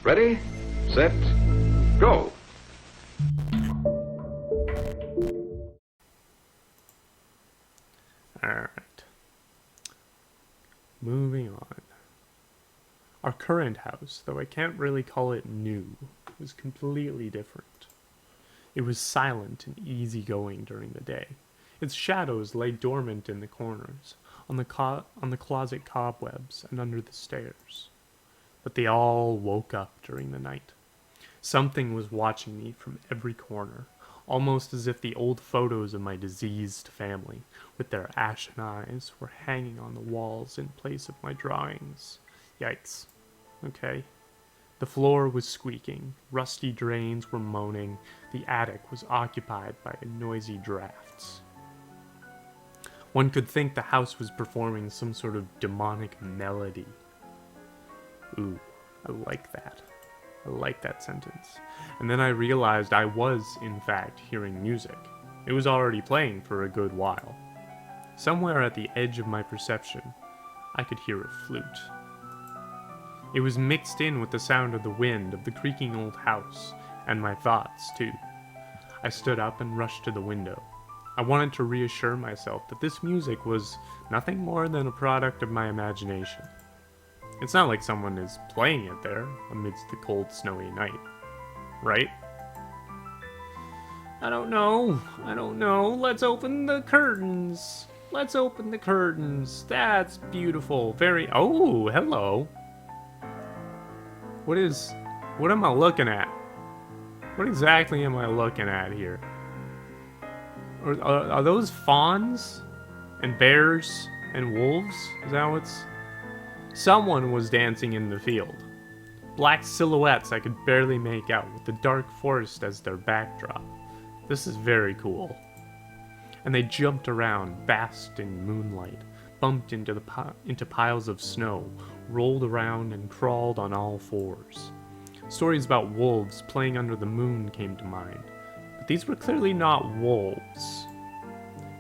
Ready, set, go. Alright. Moving on. Our current house, though I can't really call it new, was completely different. It was silent and easygoing during the day. Its shadows lay dormant in the corners, on the closet cobwebs, and under the stairs. But they all woke up during the night. Something was watching me from every corner, almost as if the old photos of my diseased family, with their ashen eyes, were hanging on the walls in place of my drawings. Yikes. Okay. The floor was squeaking, rusty drains were moaning, the attic was occupied by noisy drafts. One could think the house was performing some sort of demonic melody. Ooh, I like that. I like that sentence. And then I realized I was, in fact, hearing music. It was already playing for a good while. Somewhere at the edge of my perception, I could hear a flute. It was mixed in with the sound of the wind, of the creaking old house, and my thoughts, too. I stood up and rushed to the window. I wanted to reassure myself that this music was nothing more than a product of my imagination. It's not like someone is playing it there amidst the cold, snowy night. Right? I don't know. Let's open the curtains. That's beautiful. Oh, hello. What am I looking at? What exactly am I looking at here? Are those fawns? And bears? And wolves? Is that what's... Someone was dancing in the field. Black silhouettes I could barely make out, with the dark forest as their backdrop. This is very cool. And they jumped around, basked in moonlight, bumped into piles of snow, rolled around and crawled on all fours. Stories about wolves playing under the moon came to mind, but these were clearly not wolves.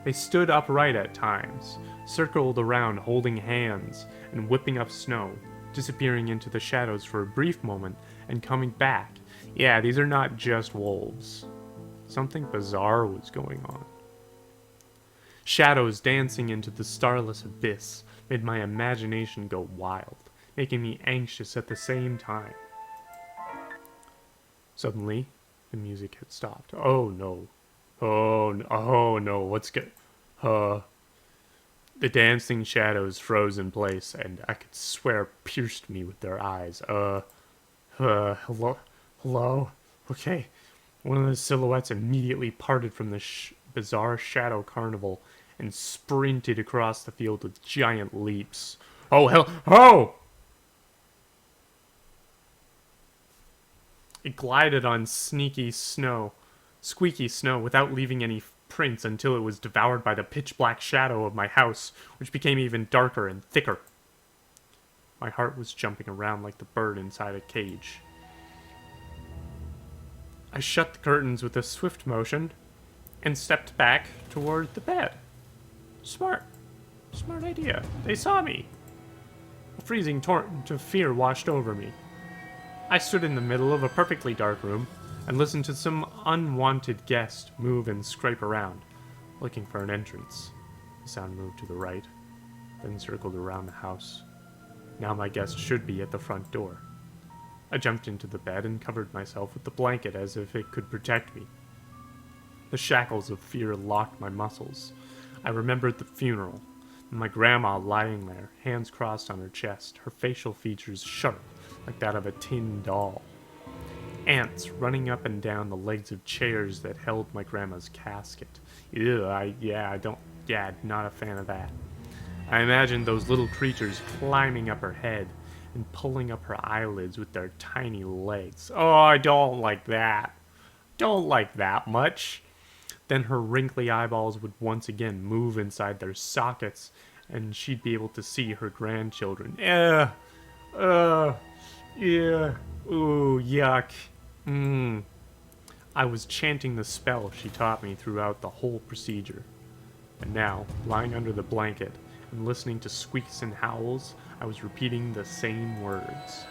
They stood upright at times, circled around holding hands and whipping up snow, disappearing into the shadows for a brief moment and coming back. Yeah, these are not just wolves. Something bizarre was going on. Shadows dancing into the starless abyss made my imagination go wild, making me anxious at the same time. Suddenly, the music had stopped. Oh no. Oh no, what's good? The dancing shadows froze in place, and I could swear pierced me with their eyes. Hello? Okay. One of the silhouettes immediately parted from the bizarre shadow carnival and sprinted across the field with giant leaps. Oh, hell! Oh! It glided on squeaky snow, without leaving any prints until it was devoured by the pitch-black shadow of my house, which became even darker and thicker. My heart was jumping around like the bird inside a cage. I shut the curtains with a swift motion and stepped back toward the bed. Smart idea. They saw me. A freezing torrent of fear washed over me. I stood in the middle of a perfectly dark room and listened to some unwanted guest move and scrape around, looking for an entrance. The sound moved to the right, then circled around the house. Now my guest should be at the front door. I jumped into the bed and covered myself with the blanket as if it could protect me. The shackles of fear locked my muscles. I remembered the funeral, and my grandma lying there, hands crossed on her chest, her facial features sharp like that of a tin doll. Ants running up and down the legs of chairs that held my grandma's casket. Not a fan of that. I imagined those little creatures climbing up her head and pulling up her eyelids with their tiny legs. Oh, I don't like that. Don't like that much. Then her wrinkly eyeballs would once again move inside their sockets, and she'd be able to see her grandchildren. Ooh, yuck. I was chanting the spell she taught me throughout the whole procedure. And now, lying under the blanket and listening to squeaks and howls, I was repeating the same words.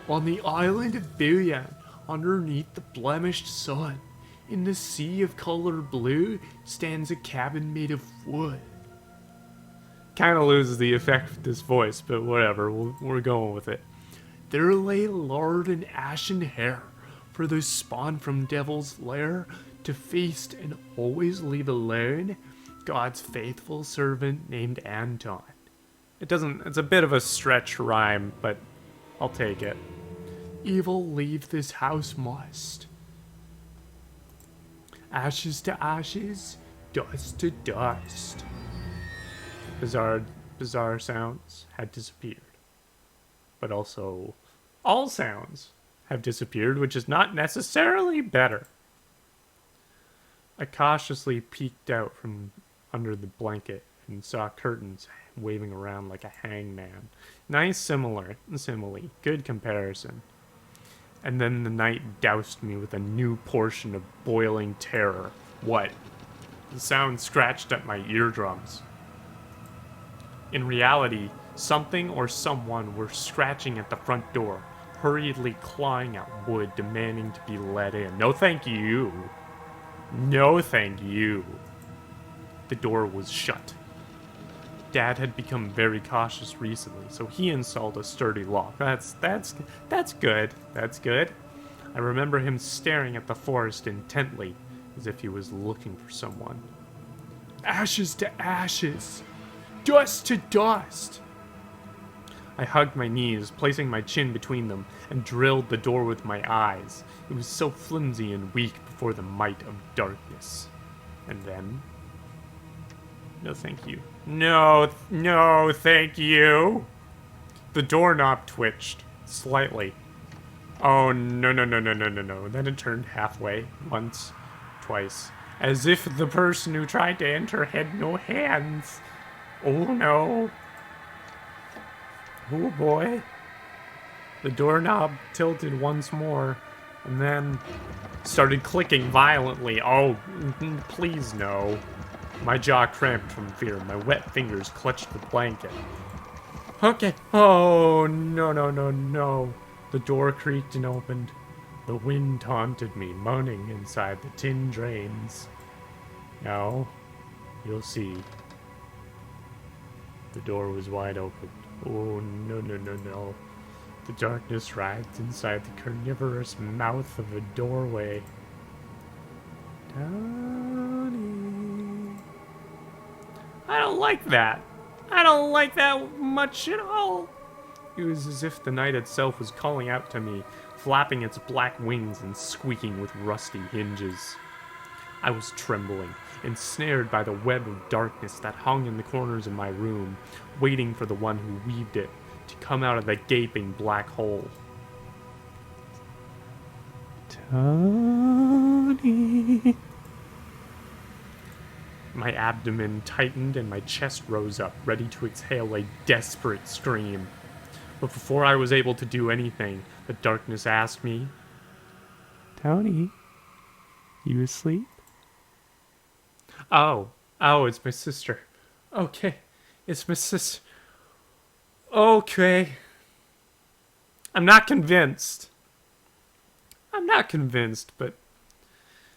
On the island of Booyan, underneath the blemished sun, in the sea of color blue, stands a cabin made of wood. Kind of loses the effect with this voice, but whatever, we're going with it. There lay lard and ashen hair, for those spawned from devil's lair, to feast and always leave alone God's faithful servant named Anton. It's a bit of a stretch rhyme, but I'll take it. Evil leave this house must. Ashes to ashes, dust to dust. Bizarre sounds had disappeared. But also, all sounds have disappeared, which is not necessarily better. I cautiously peeked out from under the blanket and saw curtains waving around like a hangman. Nice simile. Good comparison. And then the night doused me with a new portion of boiling terror. What? The sound scratched at my eardrums. In reality, something or someone were scratching at the front door, hurriedly clawing at wood, demanding to be let in. No thank you. No thank you. The door was shut. Dad had become very cautious recently, so he installed a sturdy lock. That's good. That's good. I remember him staring at the forest intently, as if he was looking for someone. Ashes to ashes, dust to dust. I hugged my knees, placing my chin between them, and drilled the door with my eyes. It was so flimsy and weak before the might of darkness. And then... No, thank you. No, thank you. The doorknob twitched, slightly. Oh, no. Then it turned halfway, once, twice. As if the person who tried to enter had no hands. Oh, no. Oh, boy. The doorknob tilted once more, and then started clicking violently. Oh, please no. My jaw cramped from fear. My wet fingers clutched the blanket. Okay. Oh, no. The door creaked and opened. The wind taunted me, moaning inside the tin drains. Now, you'll see. The door was wide open. Oh, no. The darkness writhed inside the carnivorous mouth of a doorway. Tony. I don't like that. I don't like that much at all. It was as if the night itself was calling out to me, flapping its black wings and squeaking with rusty hinges. I was trembling, ensnared by the web of darkness that hung in the corners of my room, waiting for the one who weaved it to come out of the gaping black hole. Tony. My abdomen tightened and my chest rose up, ready to exhale a desperate scream. But before I was able to do anything, the darkness asked me, Tony, you asleep? Oh, it's my sister. Okay, it's my sister. Okay. I'm not convinced, but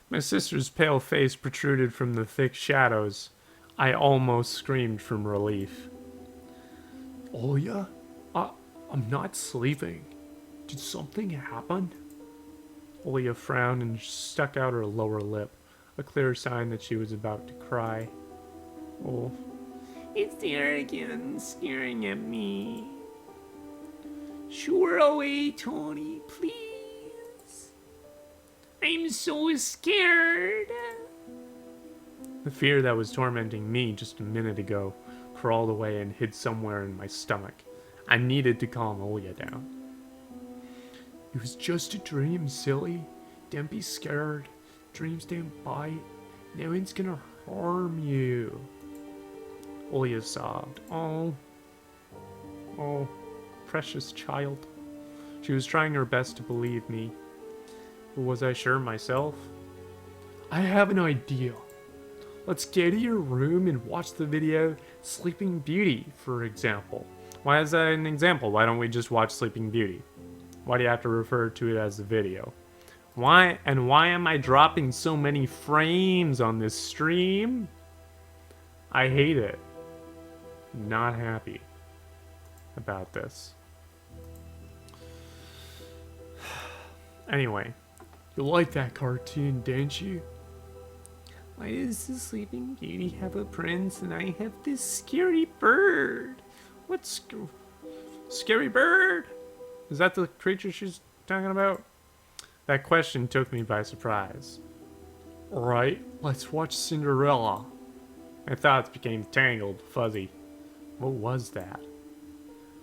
my sister's pale face protruded from the thick shadows. I almost screamed from relief. Olya? I'm not sleeping. Did something happen? Olya frowned and stuck out her lower lip, a clear sign that she was about to cry. Oh. It's there again, staring at me. Shoo away, Tony, please. I'm so scared. The fear that was tormenting me just a minute ago crawled away and hid somewhere in my stomach. I needed to calm Olya down. It was just a dream, silly. Don't be scared. Dreams don't bite. No one's gonna harm you. Olya sobbed. Oh, precious child. She was trying her best to believe me. But was I sure myself? I have an idea. Let's go to your room and watch the video Sleeping Beauty, for example. Why is that an example? Why don't we just watch Sleeping Beauty? Why do you have to refer to it as a video? Why am I dropping so many frames on this stream? I hate it. Not happy about this. Anyway, you like that cartoon, don't you? Why does the Sleeping Beauty have a prince and I have this scary bird? What's scary bird? Is that the creature she's talking about? That question took me by surprise. Alright, let's watch Cinderella. My thoughts became tangled, fuzzy. What was that?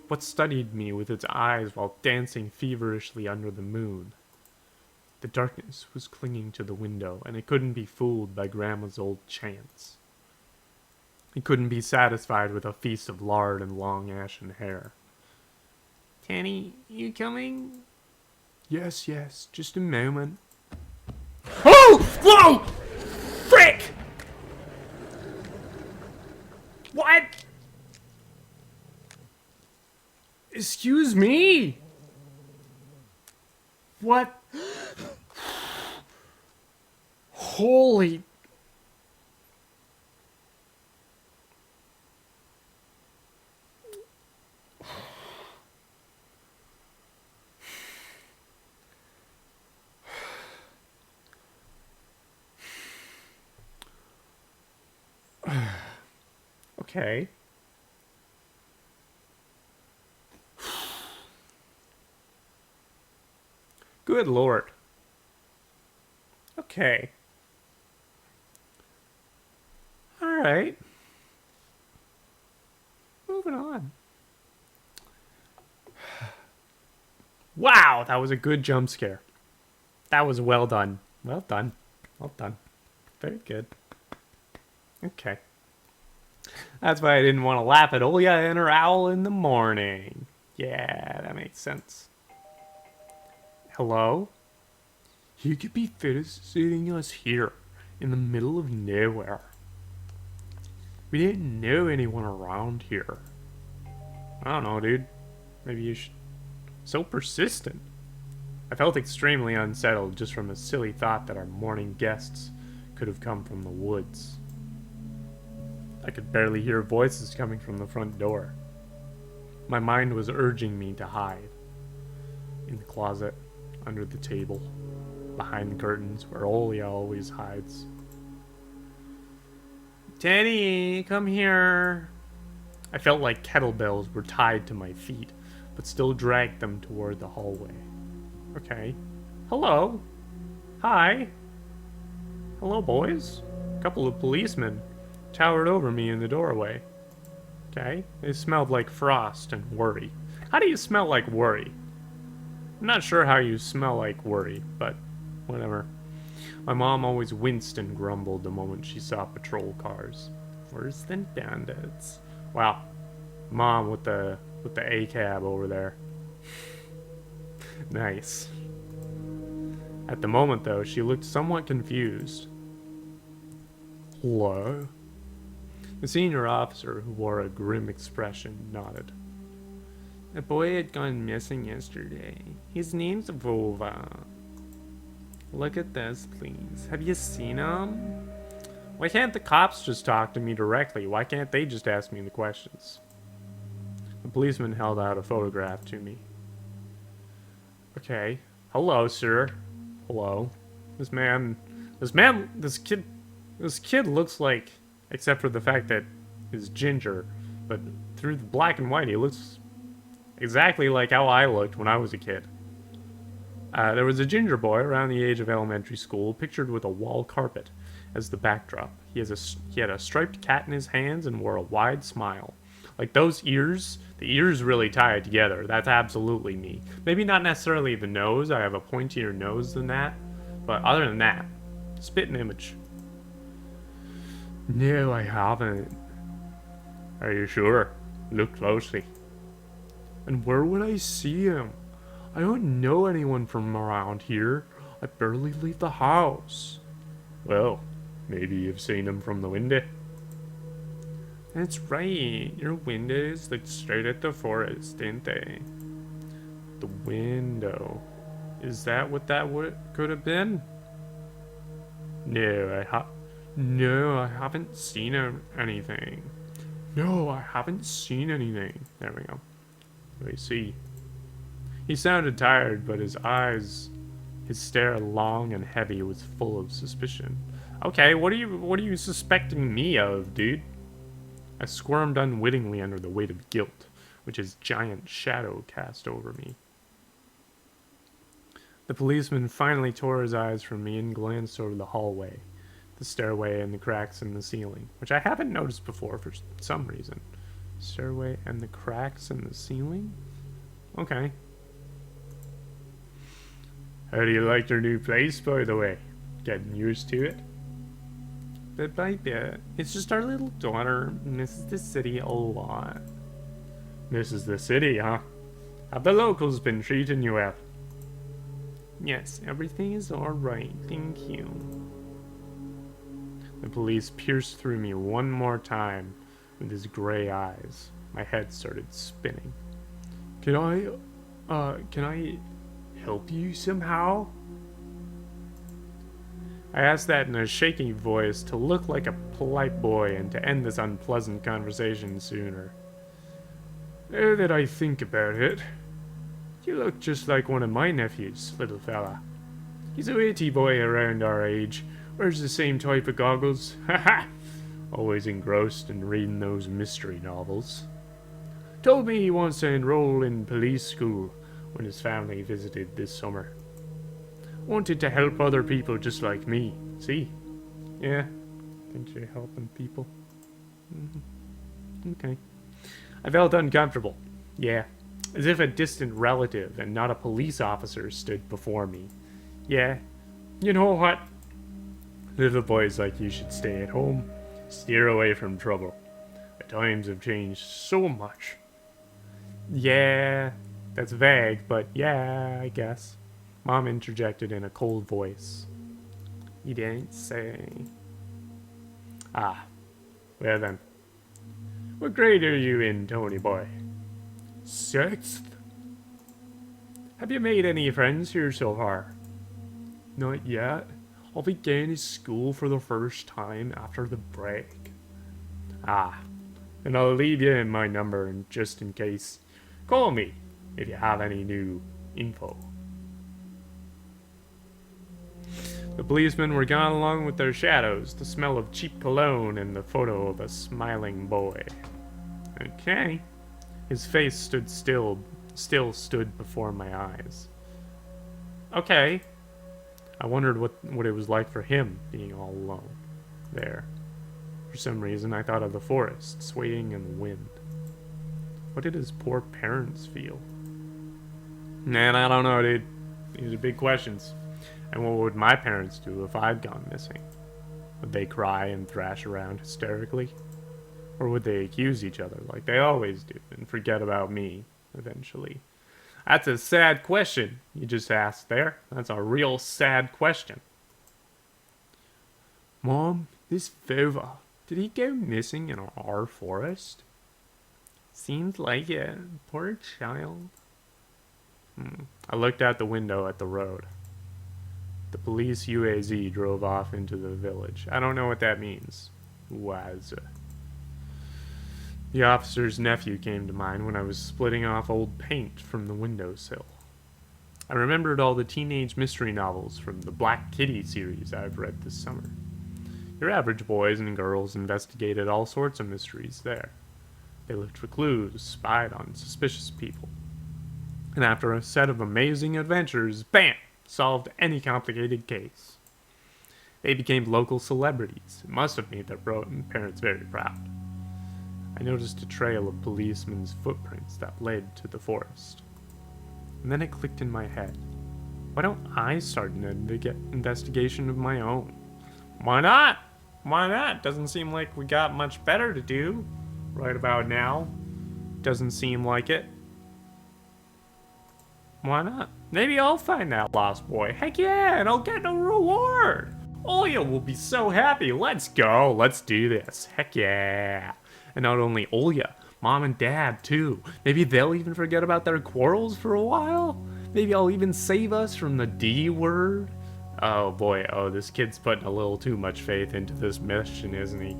What studied me with its eyes while dancing feverishly under the moon? The darkness was clinging to the window, and it couldn't be fooled by Grandma's old chants. It couldn't be satisfied with a feast of lard and long ashen hair. Tanny, you coming? Yes, just a moment. Oh! Whoa! Frick! What? Excuse me? What? Holy... Okay. Good Lord. Okay. Alright. Moving on. Wow, that was a good jump scare. That was well done. Well done. Well done. Very good. Okay. That's why I didn't want to laugh at Olia and her owl in the morning. Yeah, that makes sense. Hello? You could be visiting us here, in the middle of nowhere. We didn't know anyone around here. I don't know, dude. Maybe you should... So persistent. I felt extremely unsettled just from a silly thought that our morning guests could have come from the woods. I could barely hear voices coming from the front door. My mind was urging me to hide. In the closet, under the table, behind the curtains, where Olia always hides. Teddy, come here. I felt like kettlebells were tied to my feet, but still dragged them toward the hallway. Okay. Hello. Hi. Hello, boys. A couple of policemen towered over me in the doorway. Okay. They smelled like frost and worry. How do you smell like worry? I'm not sure how you smell like worry, but whatever. My mom always winced and grumbled the moment she saw patrol cars. Worse than bandits. Wow. Mom with the A-cab over there. Nice. At the moment, though, she looked somewhat confused. Hello? The senior officer, who wore a grim expression, nodded. A boy had gone missing yesterday. His name's Vova. Look at this, please. Have you seen him? Why can't the cops just talk to me directly? Why can't they just ask me the questions? The policeman held out a photograph to me. Okay. Hello, sir. Hello. This kid looks like, except for the fact that he's ginger, but through the black and white, he looks exactly like how I looked when I was a kid. There was a ginger boy around the age of elementary school, pictured with a wall carpet as the backdrop. He had a striped cat in his hands and wore a wide smile. Like those ears, the ears really tie it together. That's absolutely me. Maybe not necessarily the nose. I have a pointier nose than that. But other than that, spitting image. No, I haven't. Are you sure? Look closely. And where would I see him? I don't know anyone from around here. I barely leave the house. Well, maybe you've seen him from the window. That's right. Your windows look straight at the forest, didn't they? the window. Is that what that could have been? No, I haven't seen anything. No, I haven't seen anything. There we go. Let me see. He sounded tired, but his stare, long and heavy, was full of suspicion. Okay, what are you suspecting me of, dude? I squirmed unwittingly under the weight of guilt, which his giant shadow cast over me. The policeman finally tore his eyes from me and glanced over the hallway, the stairway, and the cracks in the ceiling, which I haven't noticed before for some reason. Stairway and the cracks in the ceiling? Okay. How do you like your new place, by the way? Getting used to it? Bit by bit. It's just our little daughter misses the city a lot. Misses the city, huh? Have the locals been treating you well? Yes, everything is alright, thank you. The police pierced through me one more time with his gray eyes. My head started spinning. Can I help you somehow? I asked that in a shaky voice to look like a polite boy and to end this unpleasant conversation sooner. Now that I think about it, you look just like one of my nephews, little fella. He's a witty boy around our age, wears the same type of goggles. Haha! Always engrossed in reading those mystery novels. Told me he wants to enroll in police school when his family visited this summer. Wanted to help other people just like me. See? Yeah. Thinks you're helping people. Okay. I felt uncomfortable. Yeah. As if a distant relative and not a police officer stood before me. Yeah. You know what? Little boys like you should stay at home. Steer away from trouble. The times have changed so much. Yeah. That's vague, but yeah, I guess. Mom interjected in a cold voice. You didn't say. Ah. Well then. What grade are you in, Tony boy? 6th? Have you made any friends here so far? Not yet. I'll be going to school for the first time after the break. Ah. And I'll leave you my number just in case. Call me if you have any new info. The policemen were gone along with their shadows, the smell of cheap cologne, and the photo of a smiling boy. Okay. His face still stood before my eyes. Okay. I wondered what it was like for him, being all alone. There. For some reason, I thought of the forest, swaying in the wind. What did his poor parents feel? Man, I don't know, dude. These are big questions. And what would my parents do if I'd gone missing? Would they cry and thrash around hysterically? Or would they accuse each other like they always do and forget about me, eventually? That's a sad question you just asked there. That's a real sad question. Mom, this fella, did he go missing in our forest? Seems like it. Poor child. I looked out the window at the road. The police UAZ drove off into the village. I don't know what that means. Was. The officer's nephew came to mind when I was splitting off old paint from the windowsill. I remembered all the teenage mystery novels from the Black Kitty series I've read this summer. Your average boys and girls investigated all sorts of mysteries there. They looked for clues, spied on suspicious people. And after a set of amazing adventures, bam! Solved any complicated case. They became local celebrities. It must have made their parents very proud. I noticed a trail of policemen's footprints that led to the forest. And then it clicked in my head. Why don't I start an investigation of my own? Why not? Why not? Doesn't seem like we got much better to do right about now. Doesn't seem like it. Why not? Maybe I'll find that lost boy. Heck yeah, and I'll get a reward. Olya will be so happy. Let's go. Let's do this. Heck yeah. And not only Olya, Mom and Dad, too. Maybe they'll even forget about their quarrels for a while? Maybe I'll even save us from the D word? Oh boy, oh, this kid's putting a little too much faith into this mission, isn't he?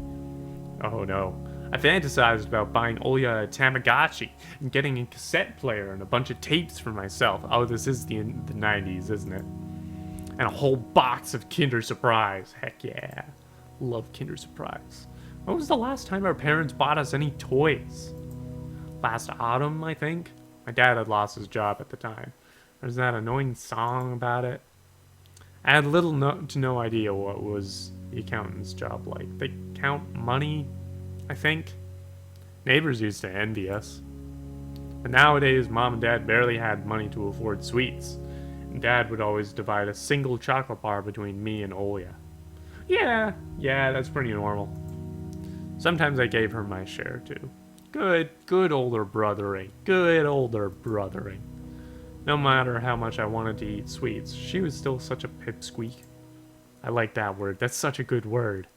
Oh no. I fantasized about buying Olya a Tamagotchi and getting a cassette player and a bunch of tapes for myself. Oh, this is the 90s, isn't it? And a whole box of Kinder Surprise. Heck yeah. Love Kinder Surprise. When was the last time our parents bought us any toys? Last autumn, I think? My dad had lost his job at the time. There's that annoying song about it. I had little to no idea what was the accountant's job like. They count money, I think. Neighbors used to envy us. But nowadays, Mom and Dad barely had money to afford sweets. And Dad would always divide a single chocolate bar between me and Olya. Yeah, that's pretty normal. Sometimes I gave her my share, too. Good older brothering. Good older brothering. No matter how much I wanted to eat sweets, she was still such a pipsqueak. I like that word. That's such a good word.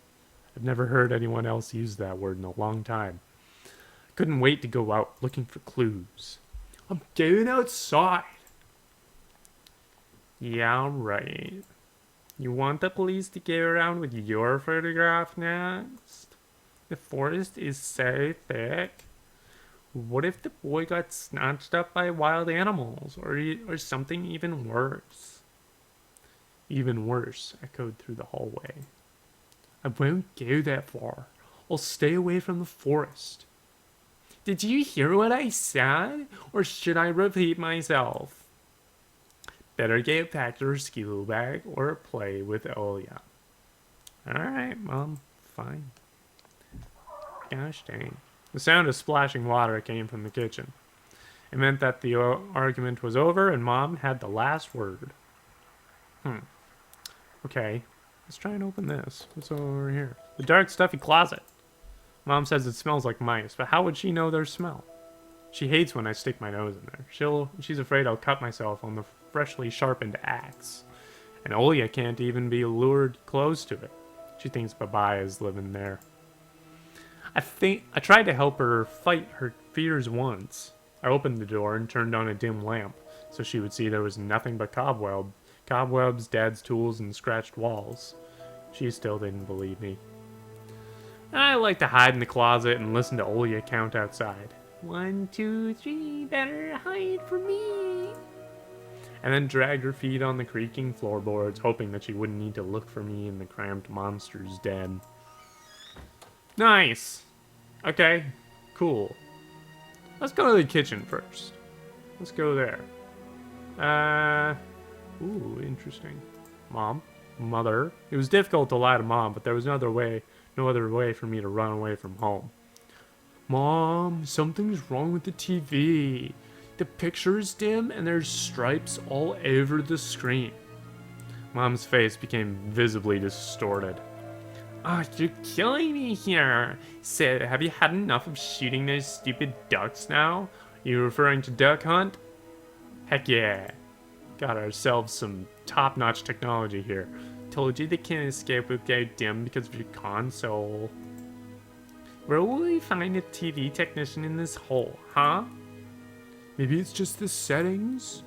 I've never heard anyone else use that word in a long time. I couldn't wait to go out looking for clues. I'm going outside. Yeah, right. You want the police to get around with your photograph next? The forest is so thick. What if the boy got snatched up by wild animals, or something even worse? Even worse echoed through the hallway. I won't go that far. I'll stay away from the forest. Did you hear what I said, or should I repeat myself? Better get back to her school bag or play with Olya. Alright, Mom. Fine. Gosh dang. The sound of splashing water came from the kitchen. It meant that the argument was over and Mom had the last word. Okay, let's try and open this. What's over here? The dark, stuffy closet. Mom says it smells like mice, but how would she know their smell? She hates when I stick my nose in there. She's afraid I'll cut myself on the freshly sharpened axe. And Olya can't even be lured close to it. She thinks Baba is living there. I tried to help her fight her fears once. I opened the door and turned on a dim lamp, so she would see there was nothing but cobwebs, Dad's tools, and scratched walls. She still didn't believe me. I like to hide in the closet and listen to Olya count outside. 1, 2, 3, better hide from me. And then dragged her feet on the creaking floorboards, hoping that she wouldn't need to look for me in the cramped monster's den. Nice. Okay, cool. Let's go to the kitchen first. Let's go there. Ooh, interesting. Mom, Mother. It was difficult to lie to Mom, but there was no other way for me to run away from home. Mom, something's wrong with the TV. The picture is dim and there's stripes all over the screen. Mom's face became visibly distorted. Oh, you're killing me here. Sid, have you had enough of shooting those stupid ducks now? Are you referring to Duck Hunt? Heck yeah. Got ourselves some top-notch technology here. Told you the kinescope would go dim because of your console. Where will we find a TV technician in this hole, huh? Maybe it's just the settings?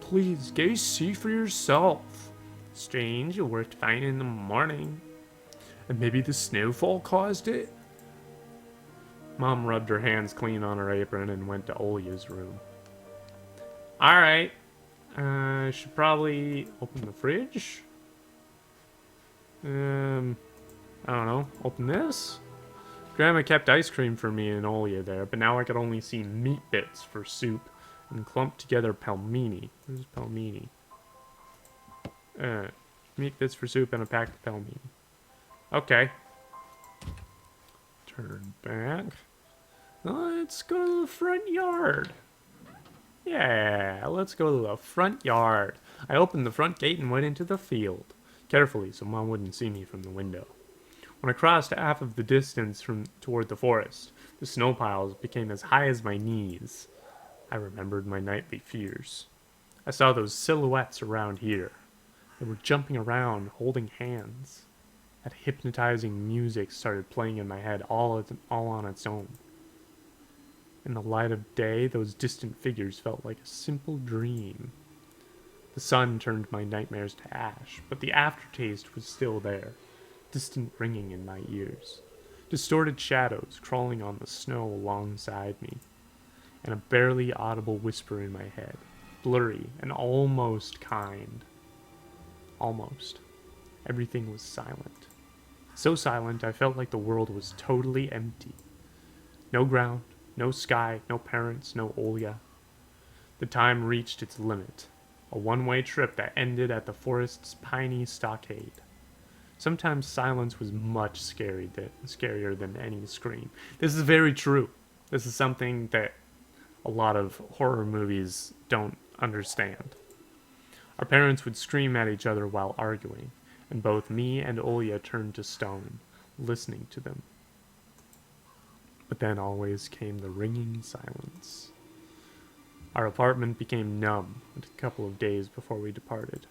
Please, go see for yourself. Strange, it worked fine in the morning. And maybe the snowfall caused it? Mom rubbed her hands clean on her apron and went to Olya's room. Alright. I should probably open the fridge. I don't know. Open this? Grandma kept ice cream for me and Olya there, but now I could only see meat bits for soup and clumped together pelmeni. Where's pelmeni? Meat bits for soup and a pack of pelmeni. Okay. Turn back. Let's go to the front yard. Yeah, let's go to the front yard. I opened the front gate and went into the field, carefully so Mom wouldn't see me from the window. When I crossed half of the distance toward the forest, the snow piles became as high as my knees. I remembered my nightly fears. I saw those silhouettes around here. They were jumping around, holding hands. That hypnotizing music started playing in my head all on its own. In the light of day, those distant figures felt like a simple dream. The sun turned my nightmares to ash, but the aftertaste was still there, distant ringing in my ears. Distorted shadows crawling on the snow alongside me, and a barely audible whisper in my head, blurry and almost kind. Almost. Everything was silent. So silent I felt like the world was totally empty. No ground, no sky, no parents, no Olya. The time reached its limit, a one-way trip that ended at the forest's piney stockade. Sometimes silence was much scarier than any scream. This is very true. This is something that a lot of horror movies don't understand. Our parents would scream at each other while arguing, and both me and Olya turned to stone, listening to them. But then always came the ringing silence. Our apartment became numb a couple of days before we departed.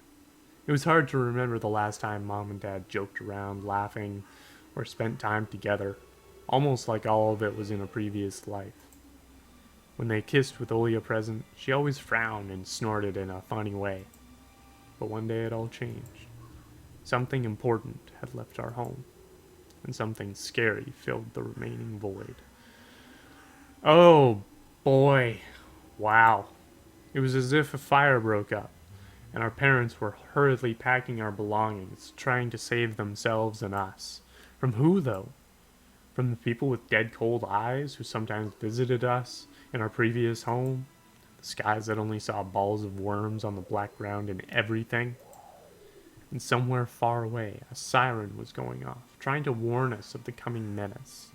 It was hard to remember the last time Mom and Dad joked around, laughing, or spent time together, almost like all of it was in a previous life. When they kissed with Olya present, she always frowned and snorted in a funny way. But one day it all changed. Something important had left our home, and something scary filled the remaining void. Oh, boy. Wow. It was as if a fire broke up, and our parents were hurriedly packing our belongings, trying to save themselves and us. From who, though? From the people with dead cold eyes who sometimes visited us in our previous home? The skies that only saw balls of worms on the black ground and everything? And somewhere far away, a siren was going off, trying to warn us of the coming menace.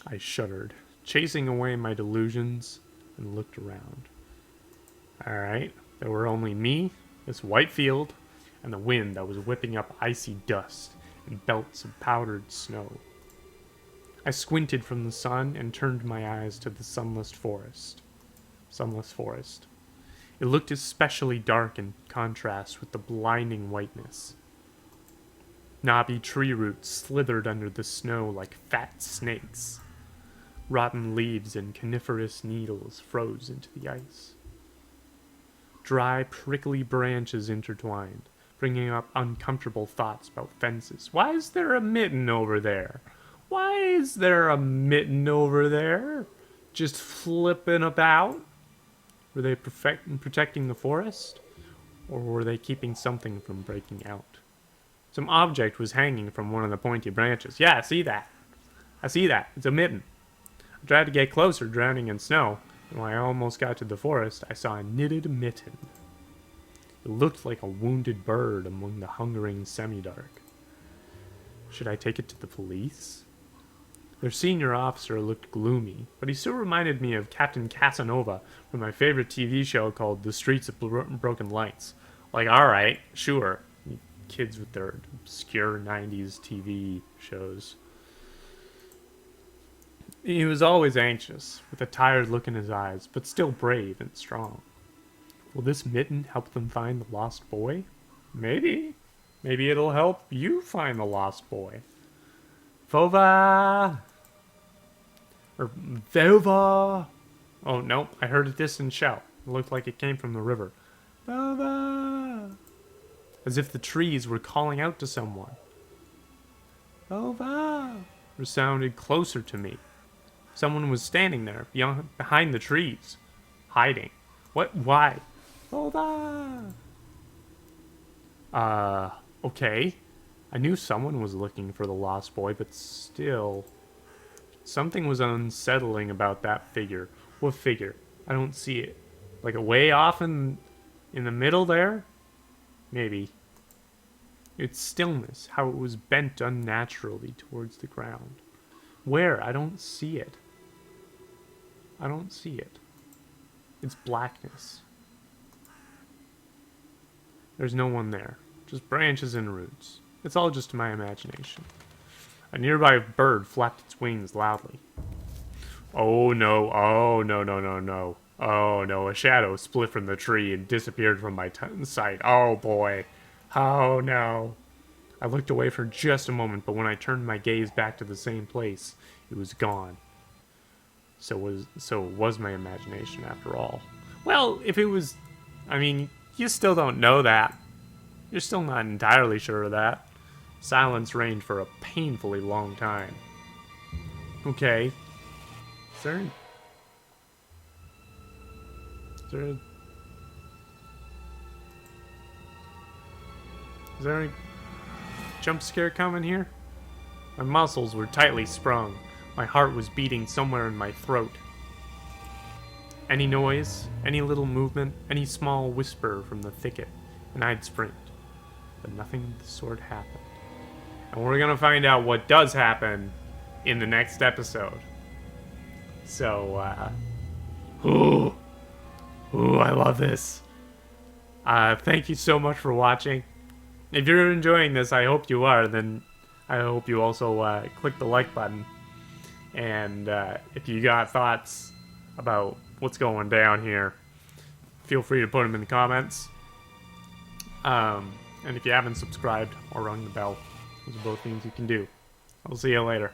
I shuddered, chasing away my delusions, and looked around. Alright, there were only me, this white field, and the wind that was whipping up icy dust and belts of powdered snow. I squinted from the sun and turned my eyes to the sunless forest. Sunless forest. It looked especially dark in contrast with the blinding whiteness. Knobby tree roots slithered under the snow like fat snakes. Rotten leaves and coniferous needles froze into the ice. Dry, prickly branches intertwined, bringing up uncomfortable thoughts about fences. Why is there a mitten over there? Why is there a mitten over there? Just flipping about? Were they protecting the forest? Or were they keeping something from breaking out? Some object was hanging from one of the pointy branches. Yeah, I see that. I see that. It's a mitten. I tried to get closer, drowning in snow, and when I almost got to the forest, I saw a knitted mitten. It looked like a wounded bird among the hungering semi-dark. Should I take it to the police? Their senior officer looked gloomy, but he still reminded me of Captain Casanova from my favorite TV show called The Streets of Broken Lights. Like, alright, sure. Kids with their obscure 90s TV shows. He was always anxious, with a tired look in his eyes, but still brave and strong. Will this mitten help them find the lost boy? Maybe. Maybe it'll help you find the lost boy. Vova! Or Vova! Oh, no, I heard a distant shout. It looked like it came from the river. Vova! As if the trees were calling out to someone. Vova! Resounded closer to me. Someone was standing there, behind the trees. Hiding. What? Why? Vova! Okay. I knew someone was looking for the lost boy, but still... Something was unsettling about that figure. What figure? I don't see it. Like way off in the middle there? Maybe. Its stillness, how it was bent unnaturally towards the ground. Where? I don't see it. I don't see it. It's blackness. There's no one there. Just branches and roots. It's all just my imagination. A nearby bird flapped its wings loudly. Oh no, oh no, no, no, no. Oh no, a shadow split from the tree and disappeared from my sight. Oh boy. Oh no. I looked away for just a moment, but when I turned my gaze back to the same place, It was gone. So it was my imagination after all. Well, if it was... I mean, you still don't know that. You're still not entirely sure of that. Silence reigned for a painfully long time. Okay. Is there... Is there a jump scare coming here? My muscles were tightly sprung. My heart was beating somewhere in my throat. Any noise, any little movement, any small whisper from the thicket, and I'd sprint. But nothing of the sort happened. And we're gonna find out what does happen in the next episode. So, ooh, I love this. Thank you so much for watching. If you're enjoying this, I hope you are, then I hope you also click the like button. And if you got thoughts about what's going down here, feel free to put them in the comments. And if you haven't subscribed or rung the bell, those are both things you can do. I'll see you later.